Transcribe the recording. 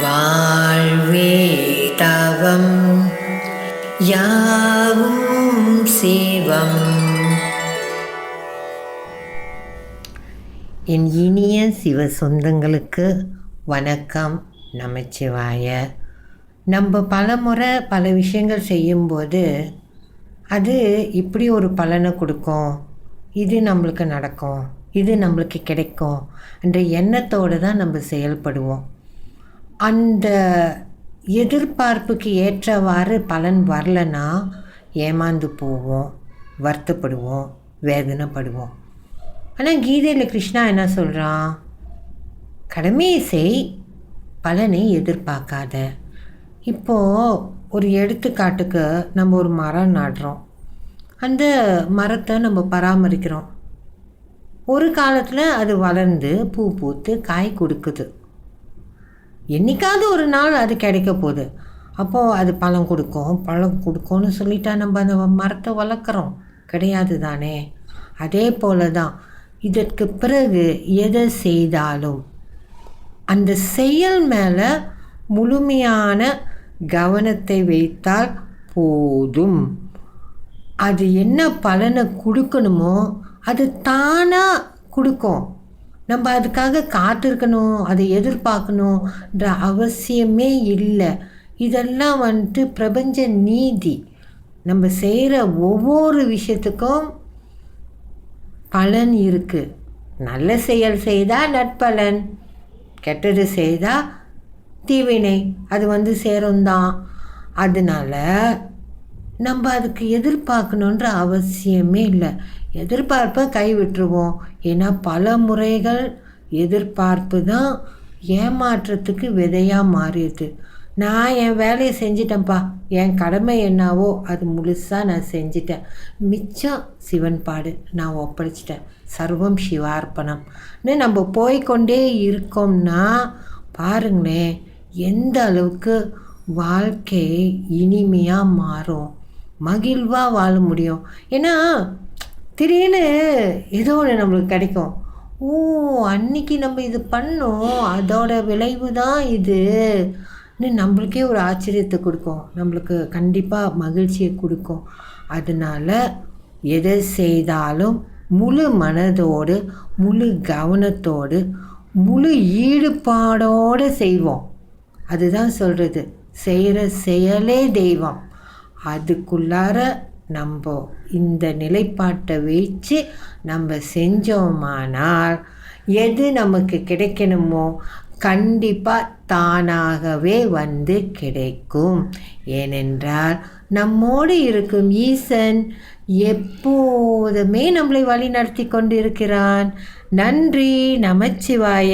வாழ்வே தவம் யாவும் சிவம். என் இனிய சிவ சொந்தங்களுக்கு வணக்கம். நமச்சிவாய. நம்ம பலமுறை பல விஷயங்கள் செய்யும்போது அது இப்படி ஒரு பலனை கொடுக்கும், இது நம்மளுக்கு நடக்கும், இது நம்மளுக்கு கிடைக்கும் என்ற எண்ணத்தோடு தான் நம்ம செயல்படுவோம். அந்த எதிர்பார்ப்புக்கு ஏற்றவாறு பலன் வரலன்னா ஏமாந்து போவோம், வருத்தப்படுவோம், வேதனைப்படுவோம். ஆனால் கீதையில் கிருஷ்ணா என்ன சொல்கிறான்? கடமையை செய், பலனை எதிர்பார்க்காத. இப்போது ஒரு எடுத்துக்காட்டுக்கு நம்ம ஒரு மரம் நடுறோம், அந்த மரத்தை நம்ம பராமரிக்கிறோம். ஒரு காலத்தில் அது வளர்ந்து பூ பூத்து காய் கொடுக்குது. என்றைக்காவது ஒரு நாள் அது கிடைக்க போகுது. அப்போது அது பழம் கொடுக்கும்னு சொல்லிட்டா நம்ம அந்த மரத்தை வளர்க்குறோம் கிடையாது தானே? அதே போல தான் இதற்கு பிறகு எதை செய்தாலும் அந்த செயல் மேலே முழுமையான கவனத்தை வைத்தால் போதும். அது என்ன பலனை கொடுக்கணுமோ அது தானாக கொடுக்கும். நம்ம அதுக்காக காத்திருக்கணும், அதை எதிர்பார்க்கணுன்ற அவசியமே இல்லை. இதெல்லாம் பிரபஞ்ச நீதி. நம்ம செய்கிற ஒவ்வொரு விஷயத்துக்கும் பலன் இருக்குது. நல்ல செயல் செய்தால் நற்பலன், கெட்டது செய்தால் தீவினை, அது சேரும்தான். அதனால் நம்ம அதுக்கு எதிர்பார்க்கணுன்ற அவசியமே இல்லை. எதிர்பார்ப்பை கைவிட்டுருவோம். ஏன்னா பல முறைகள் எதிர்பார்ப்பு தான் ஏமாற்றத்துக்கு விதையாக மாறிடுது. நான் என் வேலையை செஞ்சிட்டேன்ப்பா, என் கடமை என்னவோ அது முழுசாக நான் செஞ்சிட்டேன், மிச்சம் சிவன் பாடு நான் ஒப்படைச்சிட்டேன், சர்வம் சிவார்ப்பணம்னு நம்ம போய்கொண்டே இருக்கோம்னா பாருங்களேன் எந்த அளவுக்கு வாழ்க்கை இனிமையாக மாறும், மகிழ்வாக வாழ முடியும். ஏன்னா திடீர்னு ஏதோ ஒன்று நம்மளுக்கு கிடைக்கும். அன்னைக்கு நம்ம இது பண்ணோம், அதோட விளைவு தான் இதுன்னு நம்மளுக்கே ஒரு ஆச்சரியத்தை கொடுக்கும், நம்மளுக்கு கண்டிப்பாக மகிழ்ச்சியை கொடுக்கும். அதனால் எதை செய்தாலும் முழு மனதோடு, முழு கவனத்தோடு, முழு ஈடுபாடோடு செய்வோம். அதுதான் சொல்கிறது, செய்கிற செயலே தெய்வம். அதுக்குள்ளார நம்ம இந்த நிலைப்பாட்டை வச்சு நம்ம செஞ்சோமானால் எது நமக்கு கிடைக்கணுமோ கண்டிப்பாக தானாகவே கிடைக்கும். ஏனென்றால் நம்மோடு இருக்கும் ஈசன் எப்போதுமே நம்மளை வழி நடத்தி கொண்டிருக்கிறான். நன்றி. நமச்சிவாய.